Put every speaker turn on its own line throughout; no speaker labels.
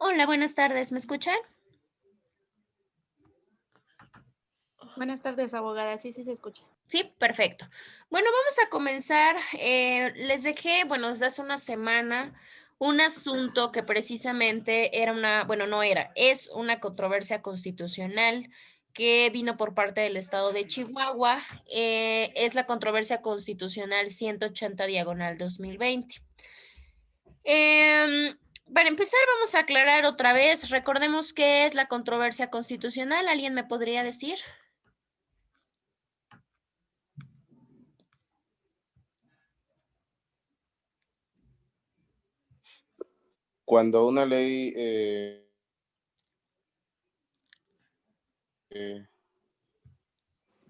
Hola, buenas tardes, ¿me escuchan?
Buenas tardes, abogada. Sí, sí se escucha.
Sí, perfecto. Bueno, vamos a comenzar. Les dejé, bueno, desde hace una semana, un asunto que precisamente era una, bueno, no era, es una controversia constitucional que vino por parte del estado de Chihuahua. Es la controversia constitucional 180 diagonal 2020. Em, para empezar, vamos a aclarar otra vez. Recordemos qué es la controversia constitucional. ¿Alguien me podría decir?
Cuando una ley eh,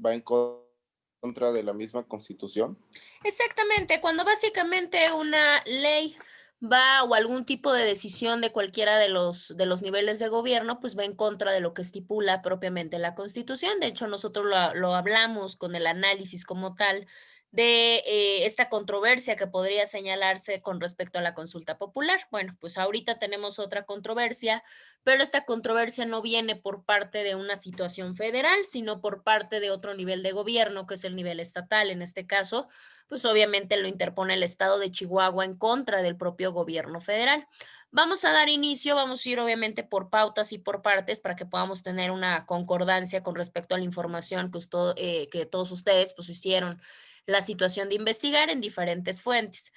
va en contra de la misma constitución.
Exactamente, cuando básicamente una ley va o algún tipo de decisión de cualquiera de los niveles de gobierno, pues va en contra de lo que estipula propiamente la Constitución. De hecho, nosotros lo hablamos con el análisis como tal de esta controversia que podría señalarse con respecto a la consulta popular. Bueno, pues ahorita tenemos otra controversia, pero esta controversia no viene por parte de una situación federal, sino por parte de otro nivel de gobierno, que es el nivel estatal en este caso, pues obviamente lo interpone el estado de Chihuahua en contra del propio gobierno federal. Vamos a dar inicio, vamos a ir obviamente por pautas y por partes para que podamos tener una concordancia con respecto a la información que todos ustedes pues hicieron la situación de investigar en diferentes fuentes.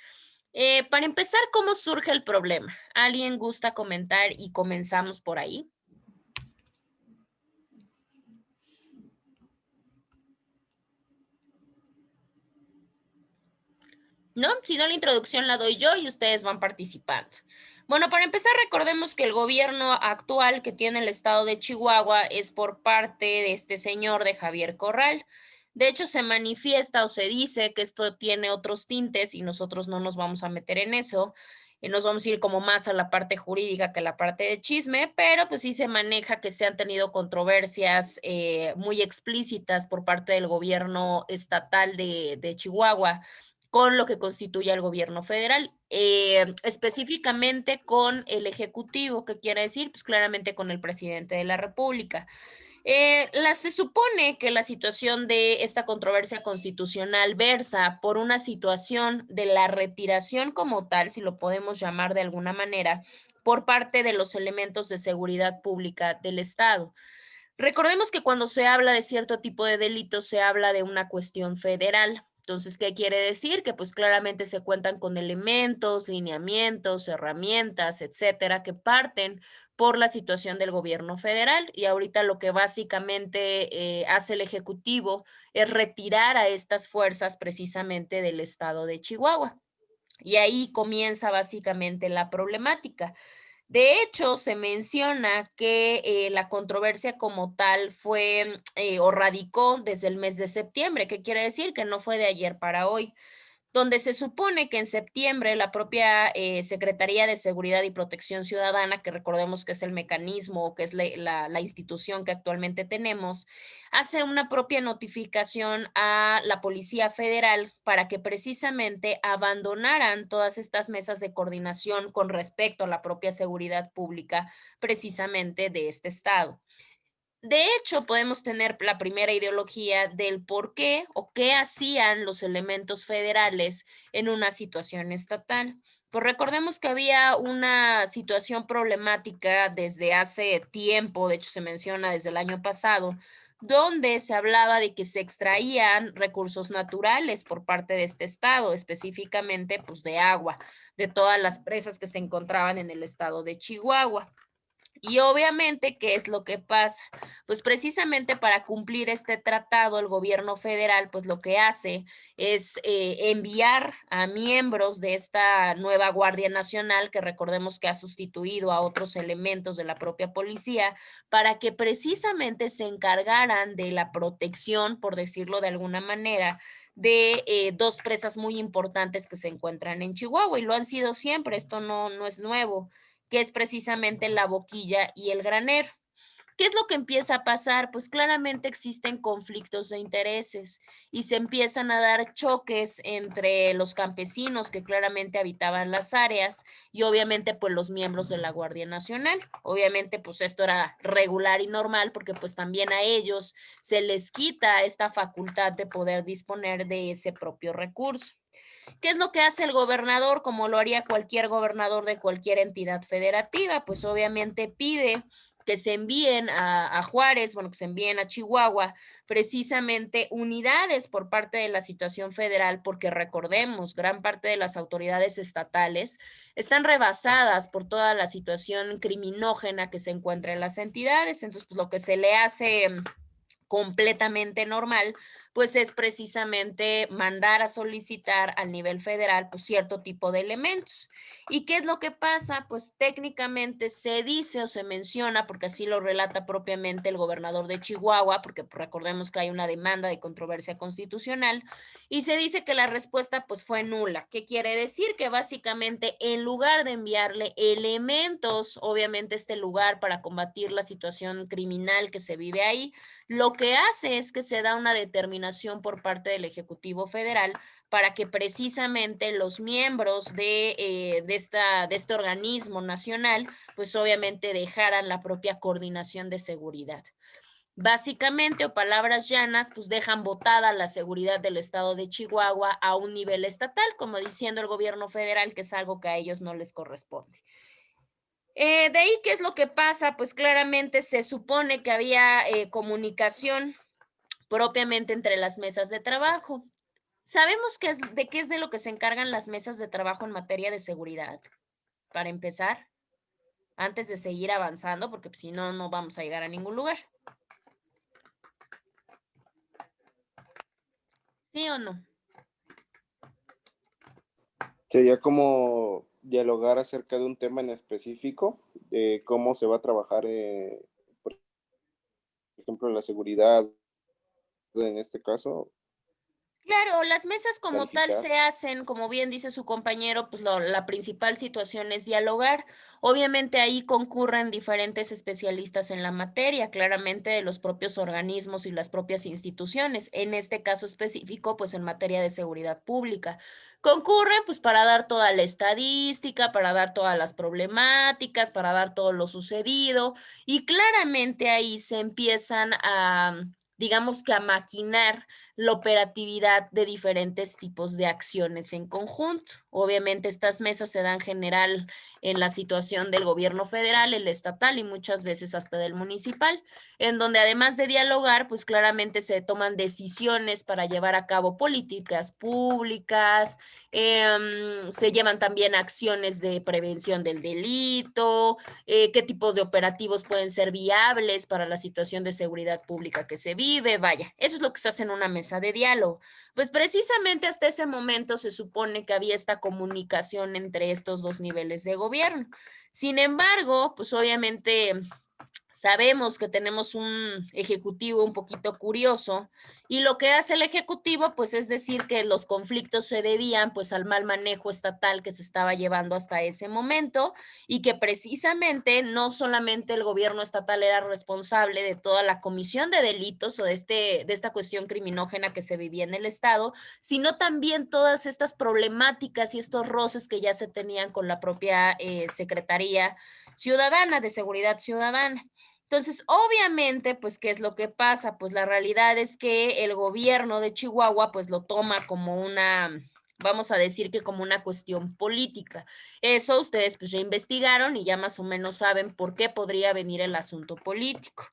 Para empezar, ¿cómo surge el problema? ¿Alguien gusta comentar y comenzamos por ahí? ¿No? Si no, la introducción la doy yo y ustedes van participando. Bueno, para empezar, recordemos que el gobierno actual que tiene el estado de Chihuahua es por parte de este señor de Javier Corral. De hecho, se manifiesta o se dice que esto tiene otros tintes y nosotros no nos vamos a meter en eso. Nos vamos a ir como más a la parte jurídica que a la parte de chisme, pero pues sí se maneja que se han tenido controversias muy explícitas por parte del gobierno estatal de Chihuahua con lo que constituye el gobierno federal, específicamente con el ejecutivo, ¿qué quiere decir? Pues claramente con el presidente de la República. Se supone que la situación de esta controversia constitucional versa por una situación de la retiración como tal, si lo podemos llamar de alguna manera, por parte de los elementos de seguridad pública del Estado. Recordemos que cuando se habla de cierto tipo de delitos, se habla de una cuestión federal. Entonces, ¿qué quiere decir? Que pues claramente se cuentan con elementos, lineamientos, herramientas, etcétera, que parten por la situación del gobierno federal. Y ahorita lo que básicamente hace el Ejecutivo es retirar a estas fuerzas precisamente del estado de Chihuahua. Y ahí comienza básicamente la problemática. De hecho, se menciona que la controversia como tal fue o radicó desde el mes de septiembre, que quiere decir que no fue de ayer para hoy, donde se supone que en septiembre la propia Secretaría de Seguridad y Protección Ciudadana, que recordemos que es el mecanismo, que es la institución que actualmente tenemos, hace una propia notificación a la Policía Federal para que precisamente abandonaran todas estas mesas de coordinación con respecto a la propia seguridad pública precisamente de este estado. De hecho, podemos tener la primera ideología del por qué o qué hacían los elementos federales en una situación estatal. Pues recordemos que había una situación problemática desde hace tiempo, de hecho se menciona desde el año pasado, donde se hablaba de que se extraían recursos naturales por parte de este estado, específicamente pues de agua, de todas las presas que se encontraban en el estado de Chihuahua. Y obviamente, ¿qué es lo que pasa? Pues precisamente para cumplir este tratado, el gobierno federal, pues lo que hace es enviar a miembros de esta nueva Guardia Nacional, que recordemos que ha sustituido a otros elementos de la propia policía, para que precisamente se encargaran de la protección, por decirlo de alguna manera, de dos presas muy importantes que se encuentran en Chihuahua y lo han sido siempre, esto no es nuevo, que es precisamente la boquilla y el granero. ¿Qué es lo que empieza a pasar? Pues claramente existen conflictos de intereses y se empiezan a dar choques entre los campesinos que claramente habitaban las áreas y obviamente pues los miembros de la Guardia Nacional. Obviamente pues esto era regular y normal porque pues también a ellos se les quita esta facultad de poder disponer de ese propio recurso. ¿Qué es lo que hace el gobernador? Como lo haría cualquier gobernador de cualquier entidad federativa, pues obviamente pide que se envíen a Juárez, bueno, que se envíen a Chihuahua, precisamente unidades por parte de la situación federal, porque recordemos, gran parte de las autoridades estatales están rebasadas por toda la situación criminógena que se encuentra en las entidades, entonces pues lo que se le hace completamente normal, pues es precisamente mandar a solicitar al nivel federal pues cierto tipo de elementos. ¿Y qué es lo que pasa? Pues técnicamente se dice o se menciona, porque así lo relata propiamente el gobernador de Chihuahua, porque recordemos que hay una demanda de controversia constitucional, y se dice que la respuesta pues fue nula. ¿Qué quiere decir? Que básicamente en lugar de enviarle elementos, obviamente este lugar para combatir la situación criminal que se vive ahí, lo que hace es que se da una determinación por parte del Ejecutivo Federal para que precisamente los miembros de este organismo nacional, pues obviamente dejaran la propia coordinación de seguridad. Básicamente, o palabras llanas, pues dejan botada la seguridad del estado de Chihuahua a un nivel estatal, como diciendo el gobierno federal que es algo que a ellos no les corresponde. De ahí, ¿qué es lo que pasa? Pues claramente se supone que había comunicación propiamente entre las mesas de trabajo. ¿Sabemos qué es de lo que se encargan las mesas de trabajo en materia de seguridad? Para empezar, antes de seguir avanzando, porque si no, no vamos a llegar a ningún lugar. ¿Sí o no?
Sería como dialogar acerca de un tema en específico, de cómo se va a trabajar, por ejemplo, la seguridad en este caso,
Claro, las mesas como tal
planificar.
se hacen, como bien dice su compañero, pues la principal situación es dialogar. Obviamente ahí concurren diferentes especialistas en la materia, claramente de los propios organismos y las propias instituciones. En este caso específico, pues en materia de seguridad pública. Concurren pues para dar toda la estadística, para dar todas las problemáticas, para dar todo lo sucedido y claramente ahí se empiezan a, digamos que a maquinar la operatividad de diferentes tipos de acciones en conjunto. Obviamente estas mesas se dan general en la situación del gobierno federal, el estatal y muchas veces hasta del municipal, en donde además de dialogar, pues claramente se toman decisiones para llevar a cabo políticas públicas, se llevan también acciones de prevención del delito, qué tipos de operativos pueden ser viables para la situación de seguridad pública que se vive, vaya, eso es lo que se hace en una mesa de diálogo. Pues precisamente hasta ese momento se supone que había esta comunicación entre estos dos niveles de gobierno. Sin embargo, pues obviamente sabemos que tenemos un ejecutivo un poquito curioso y lo que hace el ejecutivo pues es decir que los conflictos se debían pues al mal manejo estatal que se estaba llevando hasta ese momento y que precisamente no solamente el gobierno estatal era responsable de toda la comisión de delitos o de esta cuestión criminógena que se vivía en el estado, sino también todas estas problemáticas y estos roces que ya se tenían con la propia Secretaría Ciudadana de Seguridad Ciudadana. Entonces, obviamente, pues, ¿qué es lo que pasa? Pues la realidad es que el gobierno de Chihuahua, pues lo toma como una, vamos a decir que como una cuestión política. Eso ustedes pues ya investigaron y ya más o menos saben por qué podría venir el asunto político.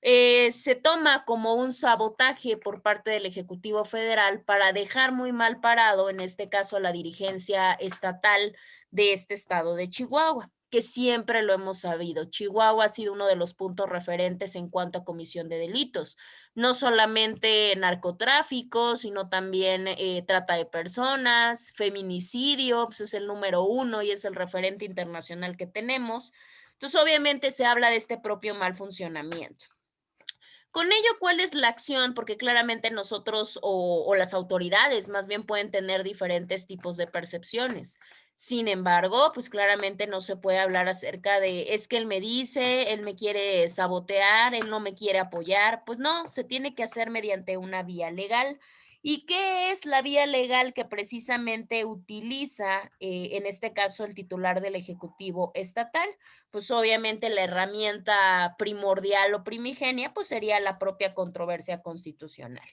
Se toma como un sabotaje por parte del Ejecutivo Federal para dejar muy mal parado, en este caso, a la dirigencia estatal de este estado de Chihuahua, que siempre lo hemos sabido. Chihuahua ha sido uno de los puntos referentes en cuanto a comisión de delitos, no solamente narcotráfico, sino también trata de personas, feminicidio, pues es el número uno y es el referente internacional que tenemos. Entonces, obviamente se habla de este propio mal funcionamiento. Con ello, ¿cuál es la acción? Porque claramente nosotros o las autoridades más bien pueden tener diferentes tipos de percepciones. Sin embargo, pues claramente no se puede hablar acerca de, es que él me dice, él me quiere sabotear, él no me quiere apoyar. Pues no, se tiene que hacer mediante una vía legal. ¿Y qué es la vía legal que precisamente utiliza, en este caso, el titular del Ejecutivo Estatal? Pues obviamente la herramienta primordial o primigenia, pues sería la propia controversia constitucional.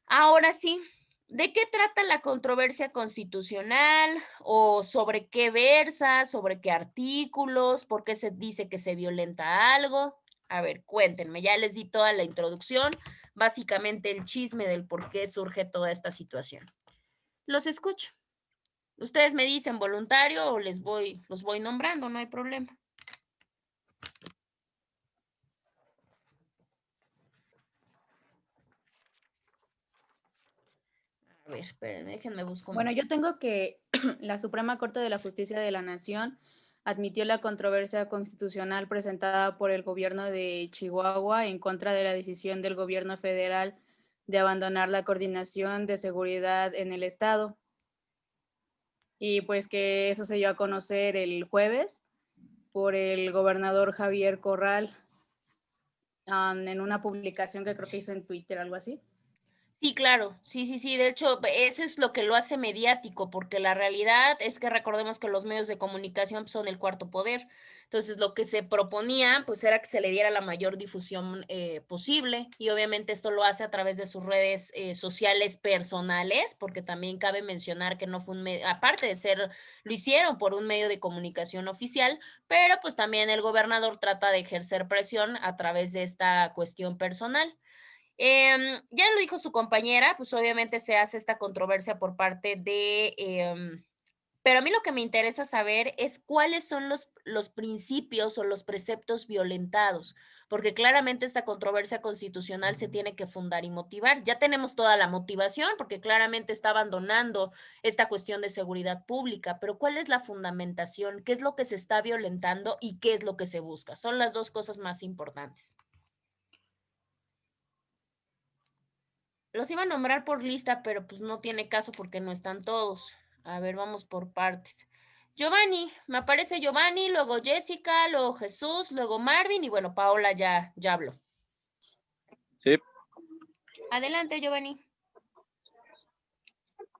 Ahora sí, ¿de qué trata la controversia constitucional o sobre qué versa, sobre qué artículos, por qué se dice que se violenta algo? A ver, cuéntenme, ya les di toda la introducción, básicamente el chisme del por qué surge toda esta situación. Los escucho. Ustedes me dicen voluntario o los voy nombrando, no hay problema. A ver, espérenme, déjenme buscar.
Bueno, yo tengo que la Suprema Corte de la Justicia de la Nación admitió la controversia constitucional presentada por el gobierno de Chihuahua en contra de la decisión del gobierno federal de abandonar la coordinación de seguridad en el estado. Y pues que eso se dio a conocer el jueves por el gobernador Javier Corral en una publicación que creo que hizo en Twitter, algo así.
Sí, claro, sí, de hecho, eso es lo que lo hace mediático, porque la realidad es que recordemos que los medios de comunicación son el cuarto poder, entonces lo que se proponía, pues era que se le diera la mayor difusión posible, y obviamente esto lo hace a través de sus redes sociales personales, porque también cabe mencionar que no fue un medio, aparte de ser, lo hicieron por un medio de comunicación oficial, pero pues también el gobernador trata de ejercer presión a través de esta cuestión personal. Ya lo dijo su compañera, pues obviamente se hace esta controversia por parte de, pero a mí lo que me interesa saber es cuáles son los principios o los preceptos violentados, porque claramente esta controversia constitucional se tiene que fundar y motivar. Ya tenemos toda la motivación, porque claramente está abandonando esta cuestión de seguridad pública, pero ¿cuál es la fundamentación? ¿Qué es lo que se está violentando y qué es lo que se busca? Son las dos cosas más importantes. Los iba a nombrar por lista, pero pues no tiene caso porque no están todos. A ver, vamos por partes. Giovanni, me aparece Giovanni, luego Jessica, luego Jesús, luego Marvin y bueno, Paola ya habló.
Sí,
Adelante, Giovanni.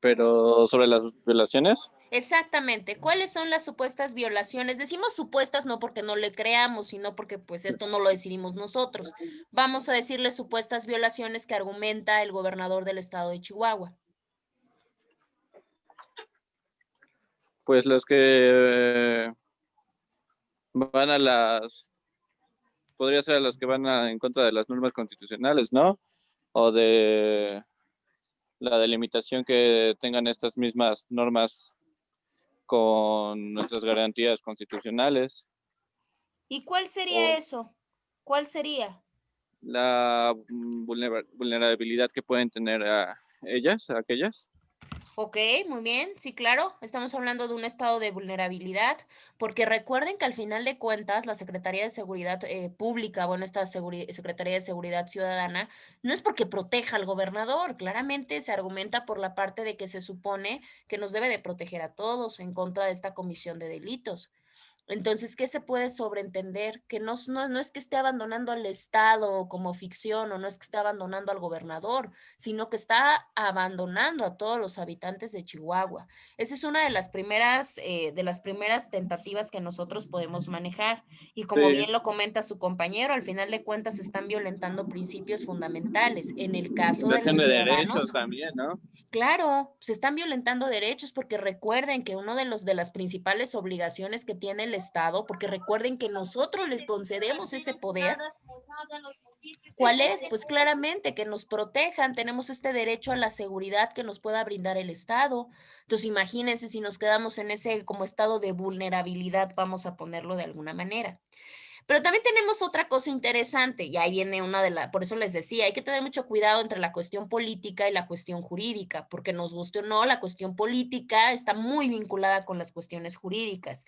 pero sobre las violaciones,
Exactamente. ¿Cuáles son las supuestas violaciones? Decimos supuestas no porque no le creamos, sino porque pues esto no lo decidimos nosotros. Vamos a decirle supuestas violaciones que argumenta el gobernador del estado de Chihuahua.
pues los que van a las, podría ser a los que van en contra de las normas constitucionales, ¿no? O de la delimitación que tengan estas mismas normas con nuestras garantías constitucionales,
¿Y cuál sería
o
eso? ¿Cuál sería?
la vulnerabilidad que pueden tener a ellas, a aquellas.
Ok, muy bien, sí, claro, estamos hablando de un estado de vulnerabilidad, porque recuerden que al final de cuentas la Secretaría de Seguridad Pública, bueno, esta Secretaría de Seguridad Ciudadana, no es porque proteja al gobernador, claramente se argumenta por la parte de que se supone que nos debe de proteger a todos en contra de esta comisión de delitos. Entonces, ¿qué se puede sobreentender? Que no es que esté abandonando al Estado como ficción o no es que esté abandonando al gobernador, sino que está abandonando a todos los habitantes de Chihuahua. Esa es una de las primeras tentativas que nosotros podemos manejar. Y como
Sí,
bien lo comenta su compañero, al final de cuentas se están violentando principios fundamentales. En el caso de
violación
los
de derechos
ciudadanos,
también, ¿no?
claro, se están violentando derechos porque recuerden que uno de las principales obligaciones que tiene el Estado, porque recuerden que nosotros les concedemos ese poder, ¿cuál es? Pues claramente que nos protejan, tenemos este derecho a la seguridad que nos pueda brindar el Estado. Entonces, imagínense si nos quedamos en ese como estado de vulnerabilidad, vamos a ponerlo de alguna manera. Pero también tenemos otra cosa interesante, y ahí viene por eso les decía, hay que tener mucho cuidado entre la cuestión política y la cuestión jurídica, porque nos guste o no, la cuestión política está muy vinculada con las cuestiones jurídicas.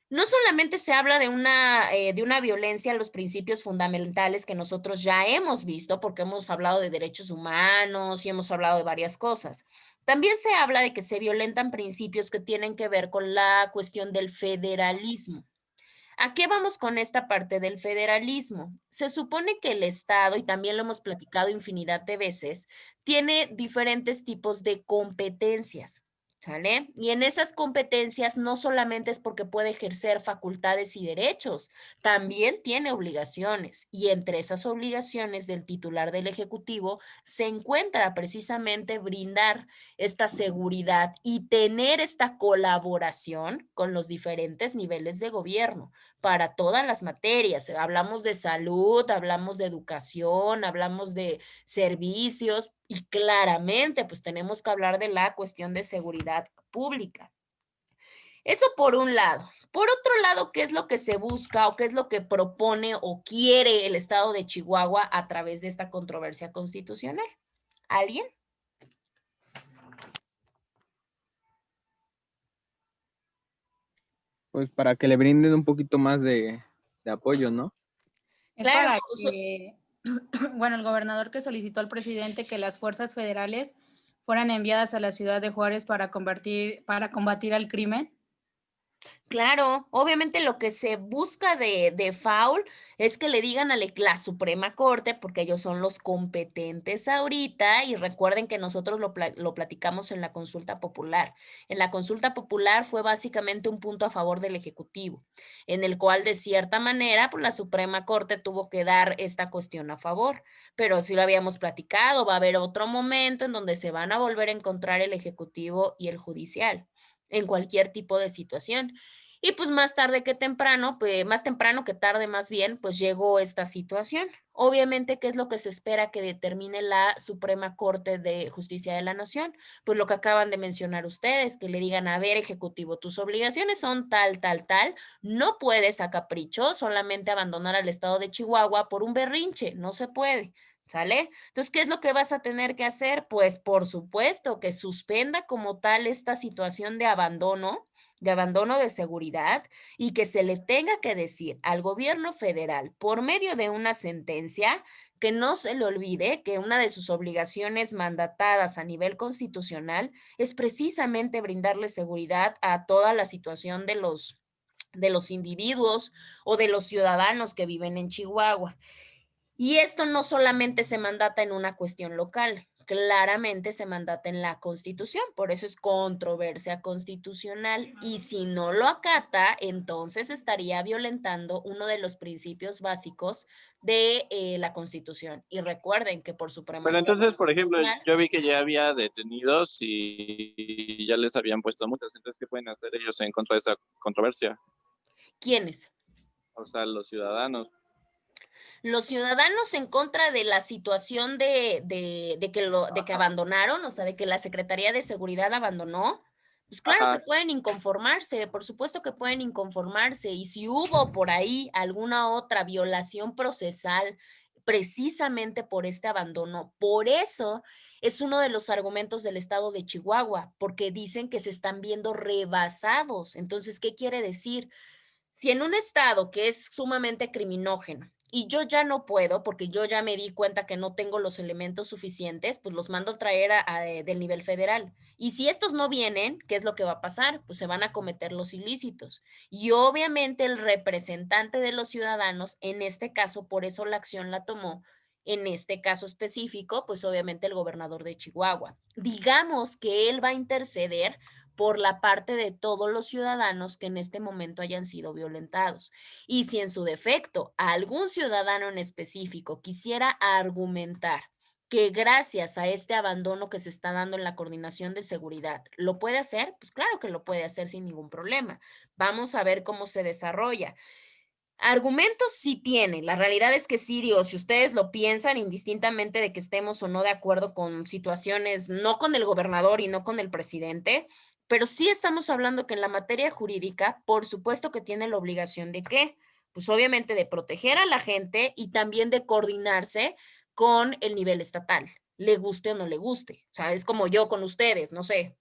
No solamente se habla de una violencia a los principios fundamentales que nosotros ya hemos visto, porque hemos hablado de derechos humanos y hemos hablado de varias cosas. También se habla de que se violentan principios que tienen que ver con la cuestión del federalismo. ¿A qué vamos con esta parte del federalismo? Se supone que el Estado, y también lo hemos platicado infinidad de veces, tiene diferentes tipos de competencias, ¿sale? Y en esas competencias no solamente es porque puede ejercer facultades y derechos, también tiene obligaciones. Y entre esas obligaciones del titular del Ejecutivo se encuentra precisamente brindar esta seguridad y tener esta colaboración con los diferentes niveles de gobierno para todas las materias. Hablamos de salud, hablamos de educación, hablamos de servicios y claramente pues tenemos que hablar de la cuestión de seguridad pública. Eso por un lado. Por otro lado, ¿qué es lo que se busca o qué es lo que propone o quiere el Estado de Chihuahua a través de esta controversia constitucional? ¿Alguien?
Pues para que le brinden un poquito más de apoyo, ¿no?
Es
Claro,
para que, bueno, el gobernador que solicitó al presidente que las fuerzas federales fueran enviadas a la ciudad de Juárez para combatir al crimen.
claro, obviamente lo que se busca de FAUL es que le digan a la Suprema Corte, porque ellos son los competentes ahorita, y recuerden que nosotros lo platicamos en la consulta popular. En la consulta popular fue básicamente un punto a favor del Ejecutivo, en el cual de cierta manera pues, la Suprema Corte tuvo que dar esta cuestión a favor, pero sí lo habíamos platicado, va a haber otro momento en donde se van a volver a encontrar el Ejecutivo y el Judicial en cualquier tipo de situación. Y pues más tarde que temprano, pues más temprano que tarde más bien, pues llegó esta situación. Obviamente, ¿qué es lo que se espera que determine la Suprema Corte de Justicia de la Nación? Pues lo que acaban de mencionar ustedes, que le digan, a ver, Ejecutivo, tus obligaciones son tal, tal, tal, no puedes a capricho solamente abandonar al estado de Chihuahua por un berrinche, no se puede. ¿Sale? Entonces, ¿qué es lo que vas a tener que hacer? Pues, por supuesto, que suspenda como tal esta situación de abandono de seguridad y que se le tenga que decir al gobierno federal por medio de una sentencia que no se le olvide que una de sus obligaciones mandatadas a nivel constitucional es precisamente brindarle seguridad a toda la situación de los individuos o de los ciudadanos que viven en Chihuahua. Y esto no solamente se mandata en una cuestión local, claramente se mandata en la Constitución, por eso es controversia constitucional. Y si no lo acata, entonces estaría violentando uno de los principios básicos de la Constitución. Y recuerden que por
Pero
supremacía
entonces, por ejemplo,
constitucional,
yo vi que ya había detenidos y ya les habían puesto multas. Entonces, ¿qué pueden hacer ellos en contra de esa controversia?
¿quiénes?
O sea, los ciudadanos.
Los ciudadanos en contra de la situación de que abandonaron, o sea, de que la Secretaría de Seguridad abandonó, pues claro que
Ajá.
pueden inconformarse, por supuesto que pueden inconformarse. Y si hubo por ahí alguna otra violación procesal precisamente por este abandono, por eso es uno de los argumentos del estado de Chihuahua, porque dicen que se están viendo rebasados. Entonces, ¿qué quiere decir? Si en un estado que es sumamente criminógeno y yo ya no puedo, porque yo ya me di cuenta que no tengo los elementos suficientes, pues los mando a traer del nivel federal. Y si estos no vienen, ¿qué es lo que va a pasar? Pues se van a cometer los ilícitos. Y obviamente el representante de los ciudadanos, en este caso, por eso la acción la tomó, en este caso específico, pues obviamente el gobernador de Chihuahua. Digamos que él va a interceder por la parte de todos los ciudadanos que en este momento hayan sido violentados. Y si en su defecto algún ciudadano en específico quisiera argumentar que gracias a este abandono que se está dando en la coordinación de seguridad, ¿lo puede hacer? Pues claro que lo puede hacer sin ningún problema. Vamos a ver cómo se desarrolla. Argumentos sí tiene, la realidad es que sí, Dios, si ustedes lo piensan, indistintamente de que estemos o no de acuerdo con situaciones, no con el gobernador y no con el presidente, pero sí estamos hablando que en la materia jurídica, por supuesto que tiene la obligación de qué, pues obviamente de proteger a la gente y también de coordinarse con el nivel estatal, le guste o no le guste, o sea, es como yo con ustedes, no sé.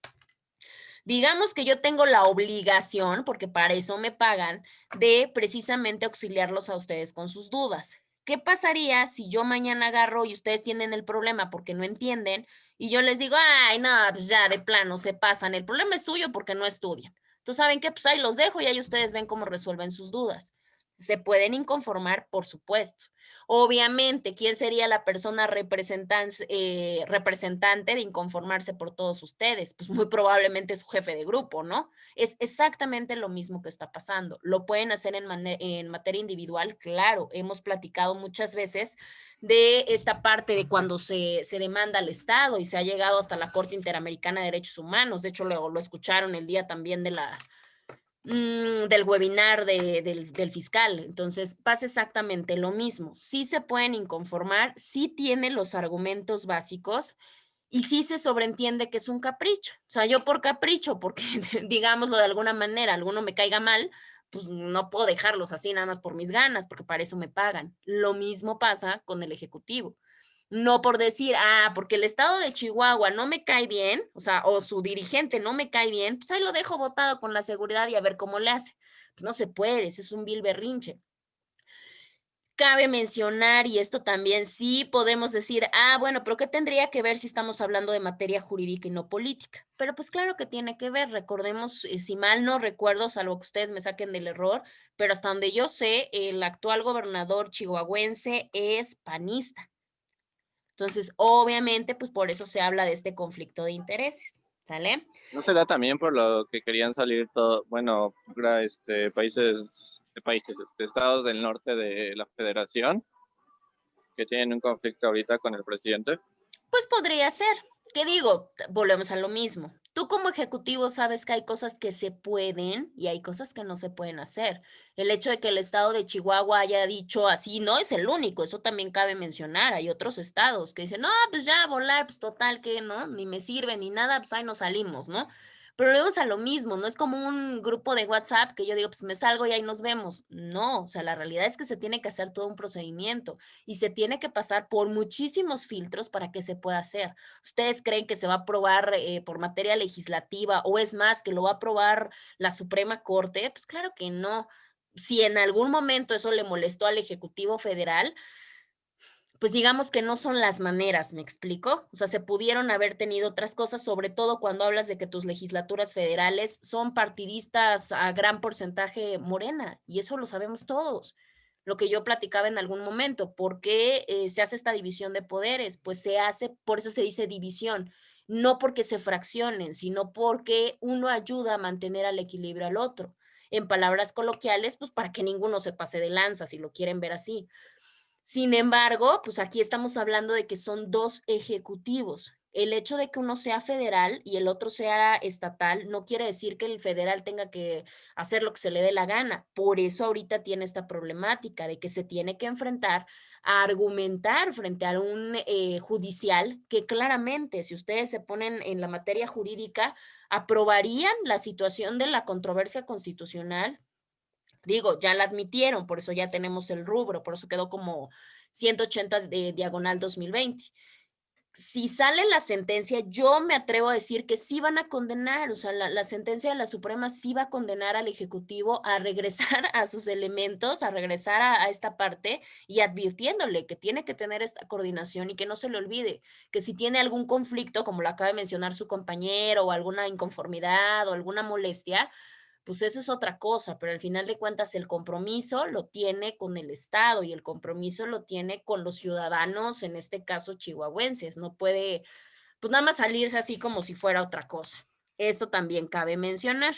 Digamos que yo tengo la obligación, porque para eso me pagan, de precisamente auxiliarlos a ustedes con sus dudas. ¿Qué pasaría si yo mañana agarro y ustedes tienen el problema porque no entienden Y yo les digo, ay, no, pues ya de plano se pasan. El problema es suyo porque no estudian. Entonces, ¿saben qué? Pues ahí los dejo y ahí ustedes ven cómo resuelven sus dudas. Se pueden inconformar, por supuesto. Obviamente, ¿quién sería la persona representante de inconformarse por todos ustedes? Pues muy probablemente su jefe de grupo, ¿no? Es exactamente lo mismo que está pasando. ¿Lo pueden hacer en materia individual? Claro, hemos platicado muchas veces de esta parte de cuando se demanda al Estado y se ha llegado hasta la Corte Interamericana de Derechos Humanos. De hecho, lo escucharon el día también del webinar del fiscal. Entonces pasa exactamente lo mismo. Sí se pueden inconformar, sí tiene los argumentos básicos y sí se sobreentiende que es un capricho. O sea, yo por capricho, porque digámoslo de alguna manera, alguno me caiga mal, pues no puedo dejarlos así nada más por mis ganas, porque para eso me pagan. Lo mismo pasa con el Ejecutivo. No por decir, porque el estado de Chihuahua no me cae bien, o sea, o su dirigente no me cae bien, pues ahí lo dejo votado con la seguridad y a ver cómo le hace. Pues no se puede, ese es un vil berrinche. Cabe mencionar, y esto también sí podemos decir, bueno, pero ¿qué tendría que ver si estamos hablando de materia jurídica y no política? Pero pues claro que tiene que ver, recordemos, si mal no recuerdo, salvo que ustedes me saquen del error, pero hasta donde yo sé, el actual gobernador chihuahuense es panista. Entonces, obviamente, pues por eso se habla de este conflicto de intereses, ¿sale?
¿No será también por lo que querían salir todo, bueno, estados del norte de la federación que tienen un conflicto ahorita con el presidente?
Pues podría ser. ¿Qué digo? Volvemos a lo mismo. Tú como ejecutivo sabes que hay cosas que se pueden y hay cosas que no se pueden hacer. El hecho de que el estado de Chihuahua haya dicho así no es el único, eso también cabe mencionar. Hay otros estados que dicen, no, pues ya volar, pues total que no, ni me sirve ni nada, pues ahí nos salimos, ¿no? Pero luego es a lo mismo, no es como un grupo de WhatsApp que yo digo, pues me salgo y ahí nos vemos. No, o sea, la realidad es que se tiene que hacer todo un procedimiento y se tiene que pasar por muchísimos filtros para que se pueda hacer. ¿Ustedes creen que se va a aprobar por materia legislativa o es más que lo va a aprobar la Suprema Corte? Pues claro que no. Si en algún momento eso le molestó al Ejecutivo Federal, pues digamos que no son las maneras, ¿me explico? O sea, se pudieron haber tenido otras cosas, sobre todo cuando hablas de que tus legislaturas federales son partidistas a gran porcentaje Morena, y eso lo sabemos todos. Lo que yo platicaba en algún momento, ¿por qué se hace esta división de poderes? Pues se hace, por eso se dice división, no porque se fraccionen, sino porque uno ayuda a mantener al equilibrio al otro. En palabras coloquiales, pues para que ninguno se pase de lanza, si lo quieren ver así. Sin embargo, pues aquí estamos hablando de que son dos ejecutivos. El hecho de que uno sea federal y el otro sea estatal no quiere decir que el federal tenga que hacer lo que se le dé la gana. Por eso ahorita tiene esta problemática de que se tiene que enfrentar a argumentar frente a un judicial que claramente, si ustedes se ponen en la materia jurídica, aprobarían la situación de la controversia constitucional. Digo, ya la admitieron, por eso ya tenemos el rubro, por eso quedó como 180 de diagonal 2020. Si sale la sentencia, yo me atrevo a decir que sí van a condenar, o sea, la sentencia de la Suprema sí va a condenar al Ejecutivo a regresar a sus elementos, a regresar a esta parte y advirtiéndole que tiene que tener esta coordinación y que no se le olvide que si tiene algún conflicto, como lo acaba de mencionar su compañero, o alguna inconformidad o alguna molestia, pues eso es otra cosa, pero al final de cuentas el compromiso lo tiene con el Estado y el compromiso lo tiene con los ciudadanos, en este caso chihuahuenses. No puede, pues nada más salirse así como si fuera otra cosa. Eso también cabe mencionar.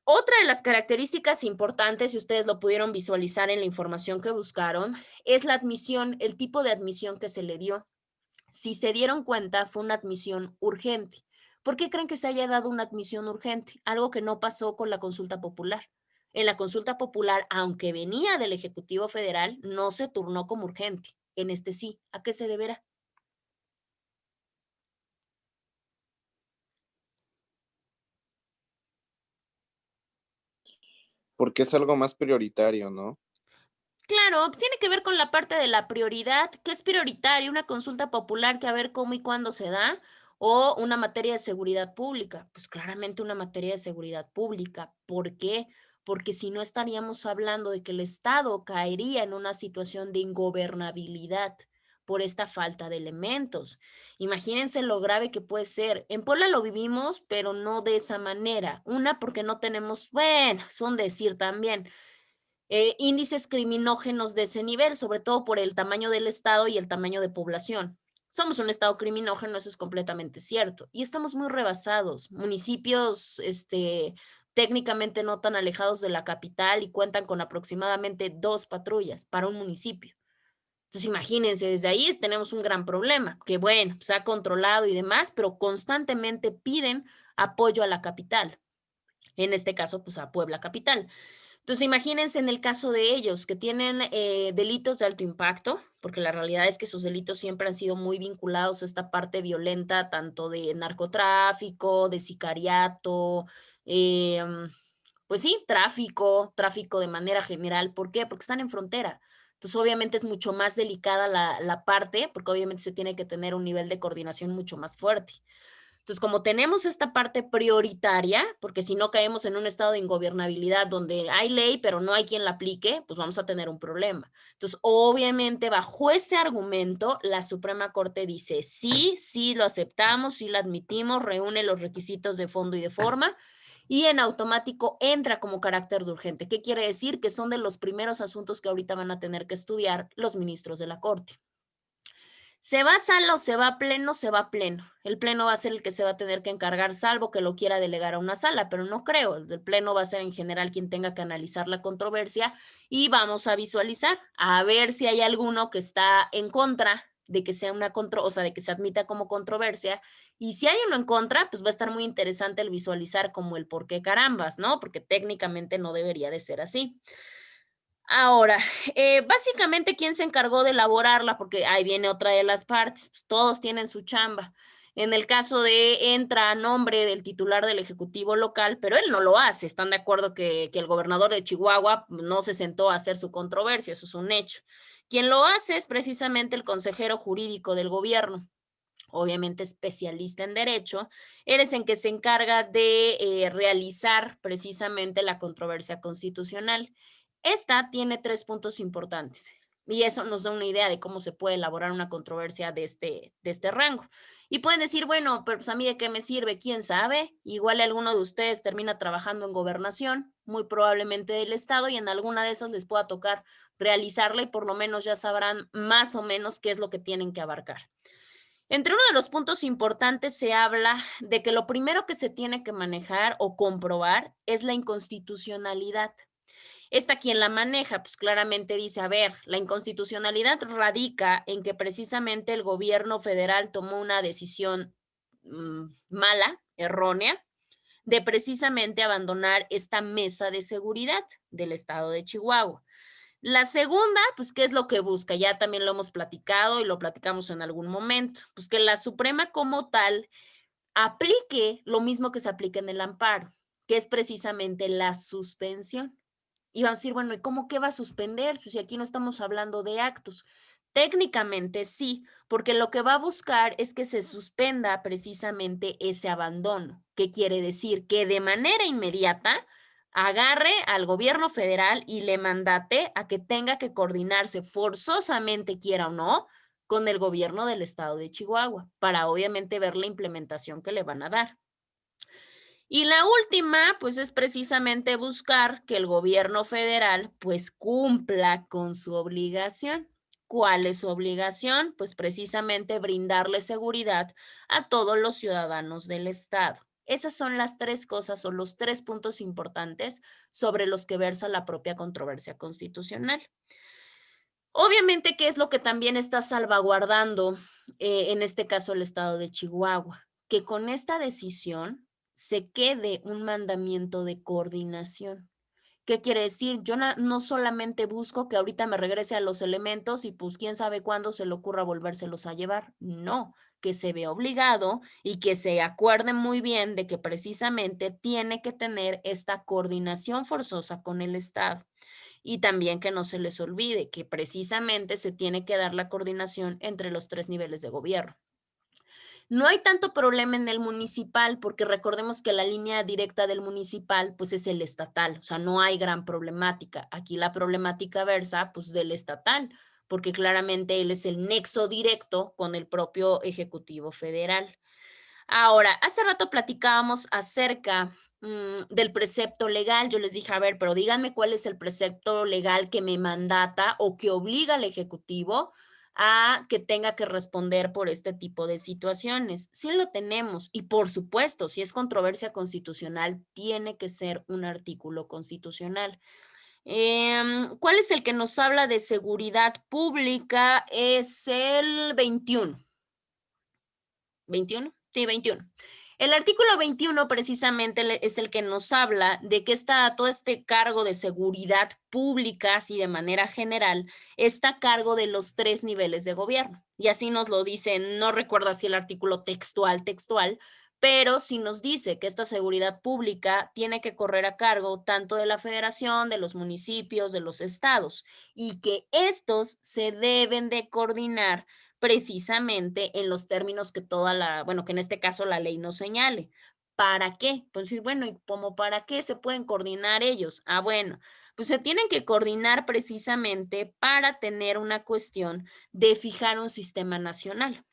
Otra de las características importantes, si ustedes lo pudieron visualizar en la información que buscaron, es la admisión, el tipo de admisión que se le dio. Si se dieron cuenta, fue una admisión urgente. ¿Por qué creen que se haya dado una admisión urgente? Algo que no pasó con la consulta popular. En la consulta popular, aunque venía del Ejecutivo Federal, no se turnó como urgente. En este sí. ¿A qué se deberá?
Porque es algo más prioritario, ¿no?
Claro, tiene que ver con la parte de la prioridad. ¿Qué es prioritario? ¿Una consulta popular que a ver cómo y cuándo se da? ¿O una materia de seguridad pública? Pues claramente una materia de seguridad pública. ¿Por qué? Porque si no estaríamos hablando de que el Estado caería en una situación de ingobernabilidad. por esta falta de elementos. Imagínense lo grave que puede ser. En Puebla lo vivimos, pero no de esa manera. Una, porque no tenemos, bueno, son decir también, índices criminógenos de ese nivel, sobre todo por el tamaño del estado y el tamaño de población. Somos un estado criminógeno, eso es completamente cierto. Y estamos muy rebasados. Municipios, técnicamente no tan alejados de la capital y cuentan con aproximadamente 2 patrullas para un municipio. Entonces, imagínense, desde ahí tenemos un gran problema, que bueno, se ha controlado y demás, pero constantemente piden apoyo a la capital. En este caso, pues a Puebla capital. Entonces, imagínense en el caso de ellos que tienen delitos de alto impacto, porque la realidad es que sus delitos siempre han sido muy vinculados a esta parte violenta, tanto de narcotráfico, de sicariato, pues sí, tráfico de manera general. ¿Por qué? Porque están en frontera. Entonces, obviamente es mucho más delicada la parte, porque obviamente se tiene que tener un nivel de coordinación mucho más fuerte. Entonces, como tenemos esta parte prioritaria, porque si no caemos en un estado de ingobernabilidad donde hay ley, pero no hay quien la aplique, pues vamos a tener un problema. Entonces, obviamente, bajo ese argumento, la Suprema Corte dice, sí, sí lo aceptamos, sí lo admitimos, reúne los requisitos de fondo y de forma, y en automático entra como carácter de urgente. ¿Qué quiere decir? Que son de los primeros asuntos que ahorita van a tener que estudiar los ministros de la Corte. ¿Se va a sala o se va a pleno? Se va a pleno. El pleno va a ser el que se va a tener que encargar, salvo que lo quiera delegar a una sala, pero no creo. El pleno va a ser en general quien tenga que analizar la controversia y vamos a visualizar, a ver si hay alguno que está en contra de que sea o sea, de que se admita como controversia. Y si hay uno en contra, pues va a estar muy interesante el visualizar como el por qué carambas, ¿no? Porque técnicamente no debería de ser así. Ahora, básicamente, ¿quién se encargó de elaborarla? Porque ahí viene otra de las partes, pues todos tienen su chamba. En el caso de entra a nombre del titular del Ejecutivo local, pero él no lo hace. Están de acuerdo que el gobernador de Chihuahua no se sentó a hacer su controversia, eso es un hecho. Quien lo hace es precisamente el consejero jurídico del gobierno, obviamente especialista en derecho. Él es en que se encarga de realizar precisamente la controversia constitucional. Esta tiene 3 puntos importantes y eso nos da una idea de cómo se puede elaborar una controversia de este rango. Y pueden decir, bueno, pero pues a mí de qué me sirve, quién sabe, igual alguno de ustedes termina trabajando en gobernación, muy probablemente del estado, y en alguna de esas les pueda tocar realizarla y por lo menos ya sabrán más o menos qué es lo que tienen que abarcar. Entre uno de los puntos importantes se habla de que lo primero que se tiene que manejar o comprobar es la inconstitucionalidad. Esta quien la maneja, pues claramente dice, a ver, la inconstitucionalidad radica en que precisamente el gobierno federal tomó una decisión mala, errónea, de precisamente abandonar esta mesa de seguridad del estado de Chihuahua. La segunda, pues, ¿qué es lo que busca? Ya también lo hemos platicado y lo platicamos en algún momento, pues que la Suprema como tal aplique lo mismo que se aplica en el amparo, que es precisamente la suspensión. Y vamos a decir, bueno, ¿y cómo que va a suspender? Pues si aquí no estamos hablando de actos. Técnicamente sí, porque lo que va a buscar es que se suspenda precisamente ese abandono. ¿Qué quiere decir? Que de manera inmediata agarre al gobierno federal y le mandate a que tenga que coordinarse forzosamente, quiera o no, con el gobierno del estado de Chihuahua, para obviamente ver la implementación que le van a dar. Y la última, pues es precisamente buscar que el gobierno federal pues cumpla con su obligación. ¿Cuál es su obligación? Pues precisamente brindarle seguridad a todos los ciudadanos del estado. Esas son las 3 cosas o los 3 puntos importantes sobre los que versa la propia controversia constitucional. Obviamente, ¿qué es lo que también está salvaguardando en este caso el estado de Chihuahua? Que con esta decisión se quede un mandamiento de coordinación. ¿Qué quiere decir? Yo no solamente busco que ahorita me regrese a los elementos y pues quién sabe cuándo se le ocurra volvérselos a llevar. No, que se vea obligado y que se acuerde muy bien de que precisamente tiene que tener esta coordinación forzosa con el Estado. Y también que no se les olvide que precisamente se tiene que dar la coordinación entre los 3 niveles de gobierno. No hay tanto problema en el municipal, porque recordemos que la línea directa del municipal, pues es el estatal, o sea, no hay gran problemática. Aquí la problemática versa, pues del estatal, porque claramente él es el nexo directo con el propio Ejecutivo Federal. Ahora, hace rato platicábamos acerca del precepto legal. Yo les dije, a ver, pero díganme cuál es el precepto legal que me mandata o que obliga al Ejecutivo a que tenga que responder por este tipo de situaciones. Sí lo tenemos y por supuesto, si es controversia constitucional, tiene que ser un artículo constitucional. ¿Cuál es el que nos habla de seguridad pública? Es el 21. ¿21? Sí, 21. El artículo 21 precisamente es el que nos habla de que todo este cargo de seguridad pública, así de manera general, está a cargo de los 3 niveles de gobierno. Y así nos lo dice, no recuerdo así el artículo textual, pero sí nos dice que esta seguridad pública tiene que correr a cargo tanto de la federación, de los municipios, de los estados, y que estos se deben de coordinar precisamente en los términos que que en este caso la ley nos señale. ¿Para qué? Pues sí, bueno, ¿y cómo para qué se pueden coordinar ellos? Bueno, pues se tienen que coordinar precisamente para tener una cuestión de fijar un sistema nacional.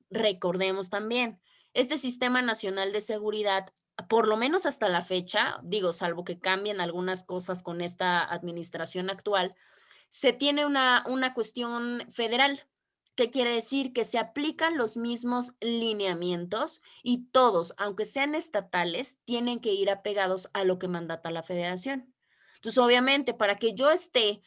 Recordemos también, este sistema nacional de seguridad, por lo menos hasta la fecha, digo, salvo que cambien algunas cosas con esta administración actual, se tiene una cuestión federal. ¿Qué quiere decir? Que se aplican los mismos lineamientos y todos, aunque sean estatales, tienen que ir apegados a lo que mandata la federación. Entonces, obviamente, para que yo esté,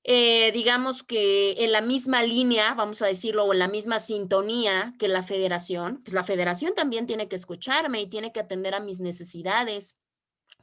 digamos que en la misma línea, vamos a decirlo, o en la misma sintonía que la federación, pues la federación también tiene que escucharme y tiene que atender a mis necesidades.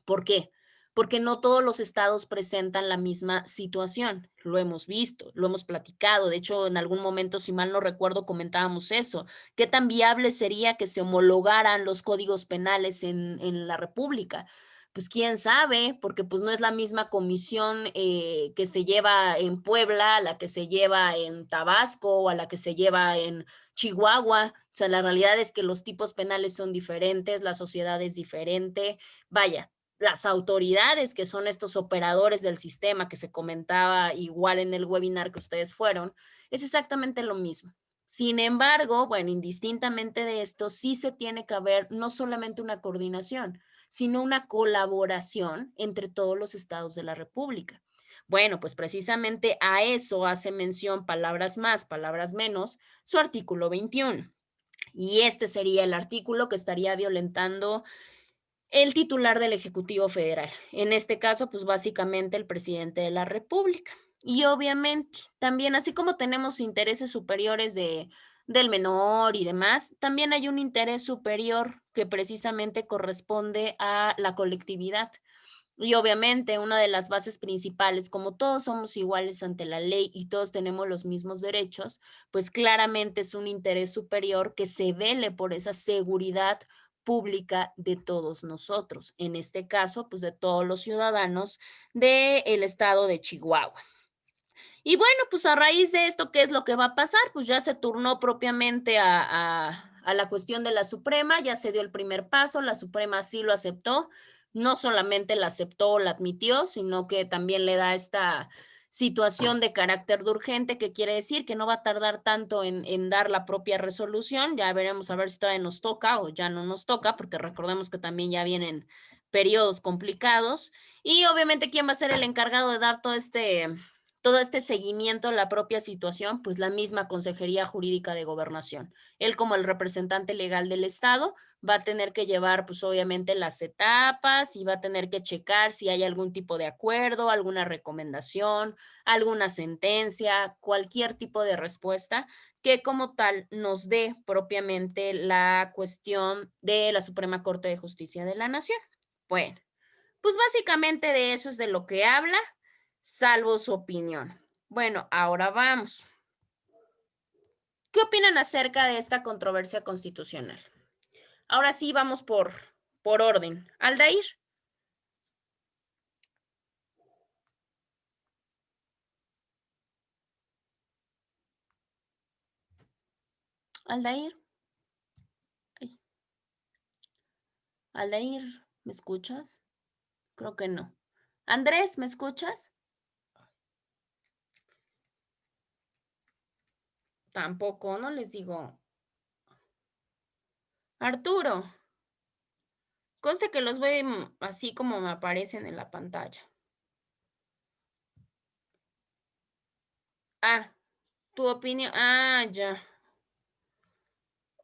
¿Por qué? Porque no todos los estados presentan la misma situación. Lo hemos visto, lo hemos platicado. De hecho, en algún momento, si mal no recuerdo, comentábamos eso. ¿Qué tan viable sería que se homologaran los códigos penales en la República? Pues quién sabe, porque pues no es la misma comisión que se lleva en Puebla, a la que se lleva en Tabasco o a la que se lleva en Chihuahua. O sea, la realidad es que los tipos penales son diferentes, la sociedad es diferente. Vaya, las autoridades, que son estos operadores del sistema que se comentaba igual en el webinar que ustedes fueron, es exactamente lo mismo. Sin embargo, bueno, indistintamente de esto, sí se tiene que haber no solamente una coordinación, sino una colaboración entre todos los estados de la República. Bueno, pues precisamente a eso hace mención, palabras más, palabras menos, su artículo 21. Y este sería el artículo que estaría violentando el titular del Ejecutivo Federal. En este caso, pues básicamente el presidente de la República. Y obviamente, también así como tenemos intereses superiores del menor y demás, también hay un interés superior que precisamente corresponde a la colectividad. Y obviamente una de las bases principales, como todos somos iguales ante la ley y todos tenemos los mismos derechos, pues claramente es un interés superior que se vele por esa seguridad pública de todos nosotros, en este caso, pues de todos los ciudadanos del estado de Chihuahua. Y bueno, pues a raíz de esto, ¿qué es lo que va a pasar? Pues ya se turnó propiamente a la cuestión de la Suprema, ya se dio el primer paso, la Suprema sí lo aceptó, no solamente la aceptó o la admitió, sino que también le da esta situación de carácter de urgente, que quiere decir que no va a tardar tanto en dar la propia resolución. Ya veremos a ver si todavía nos toca o ya no nos toca, porque recordemos que también ya vienen periodos complicados. Y obviamente, ¿quién va a ser el encargado de dar todo este seguimiento a la propia situación? Pues la misma Consejería Jurídica de Gobernación. Él, como el representante legal del Estado, va a tener que llevar pues obviamente las etapas y va a tener que checar si hay algún tipo de acuerdo, alguna recomendación, alguna sentencia, cualquier tipo de respuesta que como tal nos dé propiamente la cuestión de la Suprema Corte de Justicia de la Nación. Bueno, pues básicamente de eso es de lo que habla, salvo su opinión. Bueno, ahora vamos. ¿Qué opinan acerca de esta controversia constitucional? Ahora sí, vamos por orden. Aldair. Aldair. Ay. Aldair, ¿me escuchas? Creo que no. Andrés, ¿me escuchas? Tampoco, no les digo. Arturo, conste que los voy así como me aparecen en la pantalla. Ah, tu opinión. Ah, ya.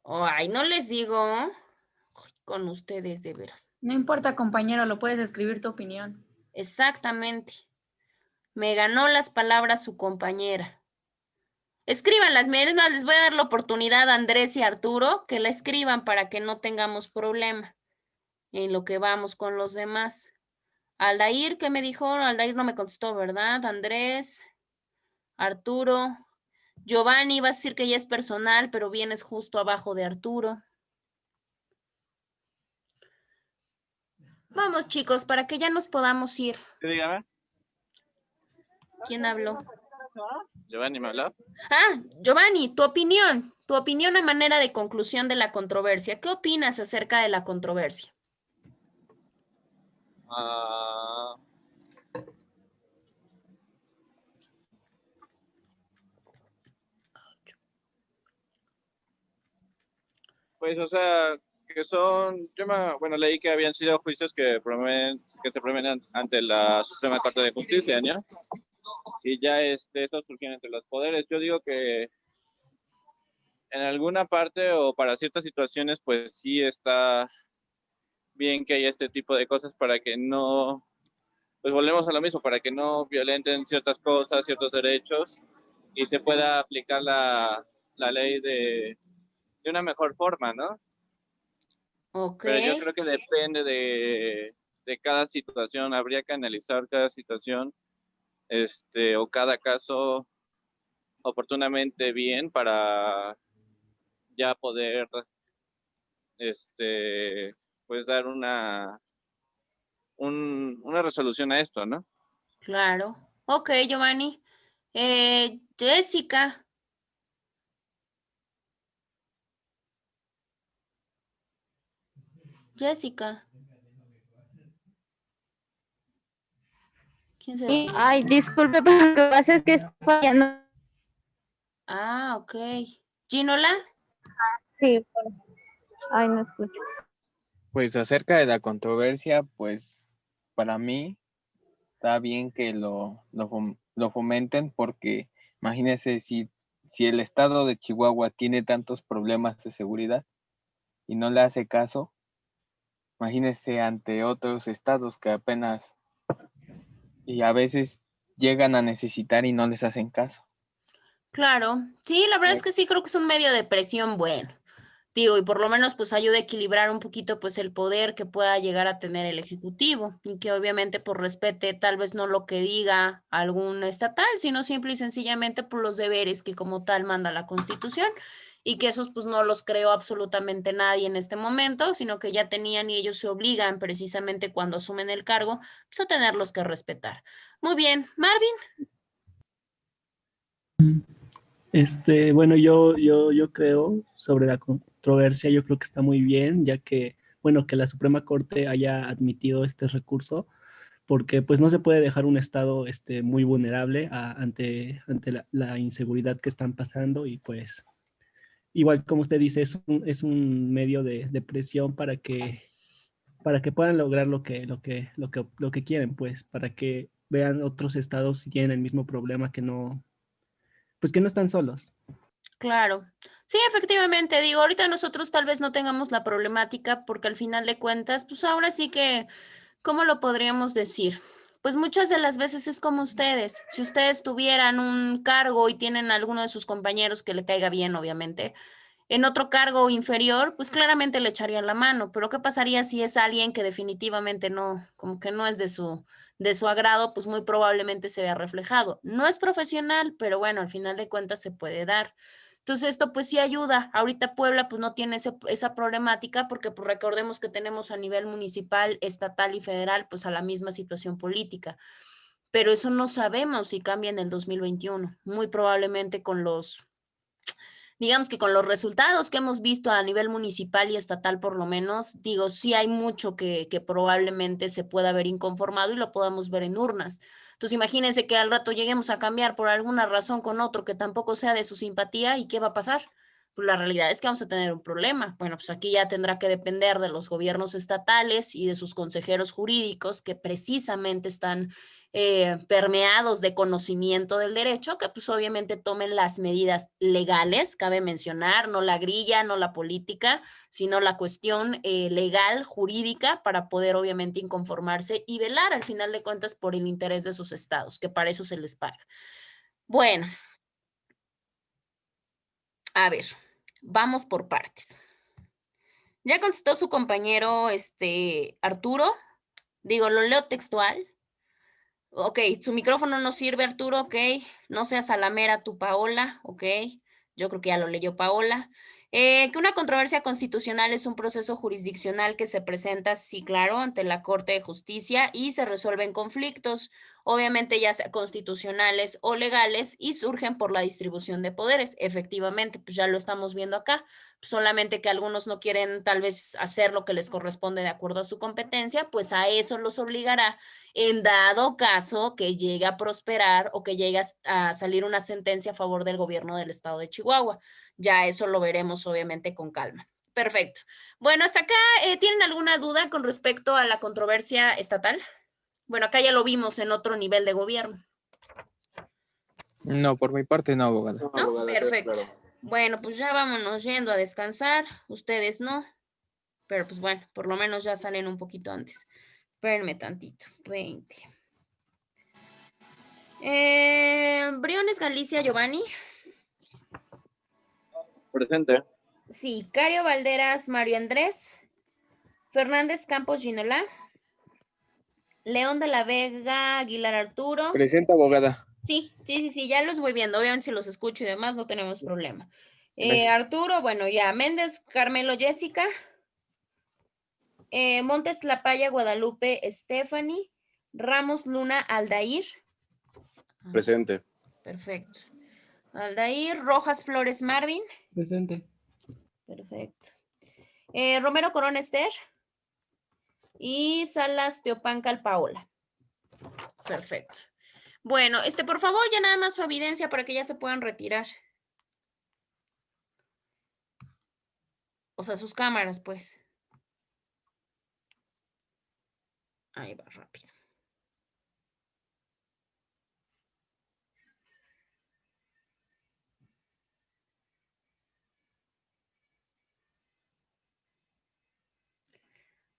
Ay, no les digo. Ay, con ustedes, de veras.
No importa, compañero, lo puedes escribir tu opinión.
Exactamente. Me ganó las palabras su compañera. Escríbanlas, miren, les voy a dar la oportunidad a Andrés y Arturo que la escriban para que no tengamos problema en lo que vamos con los demás. Aldair, ¿qué me dijo? Aldair no me contestó, ¿verdad? Andrés, Arturo, Giovanni, va a decir que ya es personal, pero vienes justo abajo de Arturo. Vamos, chicos, para que ya nos podamos ir.
Sí, dígame.
¿Quién habló?
Giovanni me habló.
Ah, Giovanni, tu opinión a manera de conclusión de la controversia. ¿Qué opinas acerca de la controversia?
Ah, pues, o sea, que son, bueno, leí que habían sido juicios que se promueven ante la Suprema Corte de Justicia, ¿no? Y ya estos surgieron entre los poderes. Yo digo que en alguna parte o para ciertas situaciones, pues sí está bien que haya este tipo de cosas para que no, pues volvemos a lo mismo, para que no violenten ciertas cosas, ciertos derechos y se pueda aplicar la ley de una mejor forma, ¿no?
Ok,
Pero yo creo que depende de cada situación, habría que analizar cada situación, o cada caso oportunamente bien para ya poder, pues dar una resolución a esto, ¿no?
claro. Ok, Giovanni. Jessica. Jessica. ¿Quién se escucha?
Ay, disculpe, pero lo que pasa es que está fallando.
Ah, ok. ¿Ginola?
Sí, pues, ay, no escucho.
Pues acerca de la controversia, pues para mí está bien que lo fomenten porque imagínense si el estado de Chihuahua tiene tantos problemas de seguridad y no le hace caso, imagínense ante otros estados que apenas y a veces llegan a necesitar y no les hacen caso.
Claro. Sí, la verdad es que sí, creo que es un medio de presión bueno. Digo, y por lo menos pues ayuda a equilibrar un poquito pues el poder que pueda llegar a tener el ejecutivo y que obviamente pues respete tal vez no lo que diga algún estatal, sino simple y sencillamente por los deberes que como tal manda la Constitución y que esos pues no los creó absolutamente nadie en este momento, sino que ya tenían y ellos se obligan precisamente cuando asumen el cargo pues a tenerlos que respetar. Muy bien, Marvin.
Bueno, yo creo sobre la controversia, yo creo que está muy bien, ya que, bueno, que la Suprema Corte haya admitido este recurso, porque pues no se puede dejar un Estado muy vulnerable ante la inseguridad que están pasando y pues, igual como usted dice, es un medio de presión para que puedan lograr lo que quieren, pues, para que vean otros estados si tienen el mismo problema pues que no están solos.
Claro. Sí, efectivamente, digo, ahorita nosotros tal vez no tengamos la problemática porque al final de cuentas, pues ahora sí que, ¿cómo lo podríamos decir? Pues muchas de las veces es como ustedes. Si ustedes tuvieran un cargo y tienen a alguno de sus compañeros que le caiga bien, obviamente, en otro cargo inferior, pues claramente le echarían la mano. Pero ¿qué pasaría si es alguien que definitivamente no, como que no es de su agrado? Pues muy probablemente se vea reflejado. No es profesional, pero bueno, al final de cuentas se puede dar. Entonces esto pues sí ayuda. Ahorita Puebla pues no tiene esa problemática porque pues recordemos que tenemos a nivel municipal, estatal y federal pues a la misma situación política. Pero eso no sabemos si cambia en el 2021. Muy probablemente digamos que con los resultados que hemos visto a nivel municipal y estatal por lo menos, digo, sí hay mucho que probablemente se pueda ver inconformado y lo podamos ver en urnas. Entonces imagínense que al rato lleguemos a cambiar por alguna razón con otro que tampoco sea de su simpatía y ¿qué va a pasar? Pues la realidad es que vamos a tener un problema. Bueno, pues aquí ya tendrá que depender de los gobiernos estatales y de sus consejeros jurídicos que precisamente están permeados de conocimiento del derecho, que pues obviamente tomen las medidas legales, cabe mencionar, no la grilla, no la política, sino la cuestión legal, jurídica, para poder obviamente inconformarse y velar al final de cuentas por el interés de sus estados, que para eso se les paga. Bueno, a ver, vamos por partes. Ya contestó su compañero Arturo, digo, lo leo textual. Ok, su micrófono no sirve, Arturo, ok. No seas salamera tu Paola, ok. Yo creo que ya lo leyó Paola. Que una controversia constitucional es un proceso jurisdiccional que se presenta, sí, claro, ante la Corte de Justicia y se resuelven conflictos, obviamente ya sea constitucionales o legales, y surgen por la distribución de poderes. Efectivamente, pues ya lo estamos viendo acá, solamente que algunos no quieren tal vez hacer lo que les corresponde de acuerdo a su competencia, pues a eso los obligará en dado caso que llegue a prosperar o que llegue a salir una sentencia a favor del gobierno del estado de Chihuahua. Ya eso lo veremos obviamente con calma. Perfecto. Bueno, hasta acá, ¿tienen alguna duda con respecto a la controversia estatal? Bueno, acá ya lo vimos en otro nivel de gobierno.
No, por mi parte no, abogada.
No,
¿No?
abogada, queda
Perfecto.
claro.
Bueno, pues ya vámonos yendo a descansar. Ustedes no. Pero pues bueno, por lo menos ya salen un poquito antes. Espérenme tantito. 20. Briones Galicia Giovanni.
Presente.
Sí, Cario Valderas Mario Andrés. Fernández Campos Ginola. León de la Vega Aguilar Arturo.
Presente, abogada.
Sí, ya los voy viendo. Obviamente si los escucho y demás no tenemos problema.
Gracias.
Arturo, bueno, ya. Méndez Carmelo Jessica. Montes Tlapaya Guadalupe Stephanie. Ramos Luna Aldair.
Presente.
Perfecto. Aldair Rojas Flores Marvin.
Presente.
Perfecto. Romero Corona Esther. Y Salas Teopancal Paola. Perfecto. Bueno, por favor, ya nada más su evidencia para que ya se puedan retirar. O sea, sus cámaras, pues. Ahí va, rápido.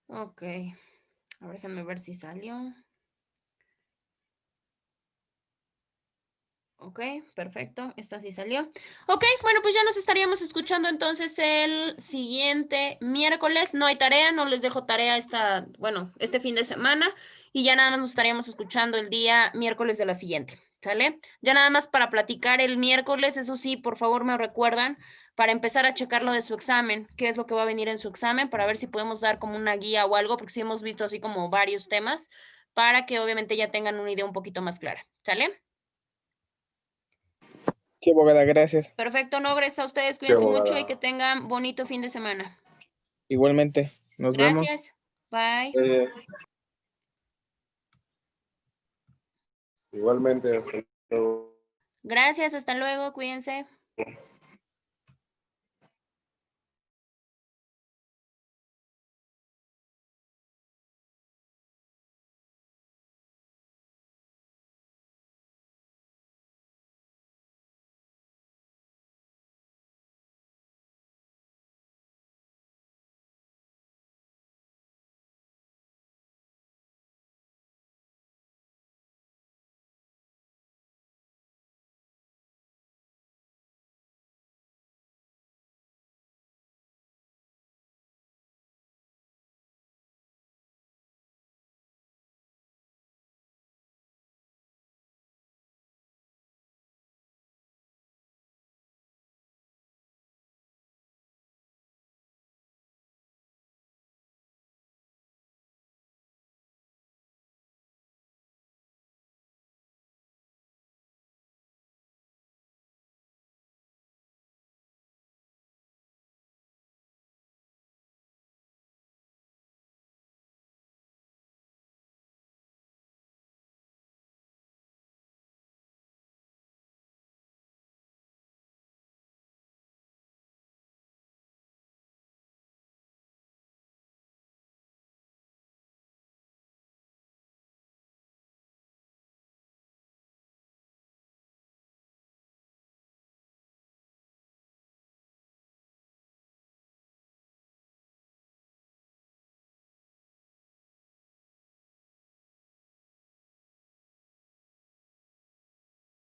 Ok. A ver, déjenme ver si salió. Ok, perfecto. Esta sí salió. Ok, bueno, pues ya nos estaríamos escuchando entonces el siguiente miércoles. No hay tarea, no les dejo tarea este fin de semana. Y ya nada más nos estaríamos escuchando el día miércoles de la siguiente. ¿Sale? Ya nada más para platicar el miércoles, eso sí, por favor me recuerdan para empezar a checar lo de su examen, qué es lo que va a venir en su examen, para ver si podemos dar como una guía o algo, porque sí hemos visto así como varios temas, para que obviamente ya tengan una idea un poquito más clara. ¿Sale?
Sí, abogada, gracias.
Perfecto, no, gracias a ustedes,
Sí,
cuídense
abogada.
mucho y que tengan bonito fin de semana.
Igualmente, nos vemos.
Gracias, bye.
Igualmente, hasta luego.
Gracias, hasta luego, cuídense.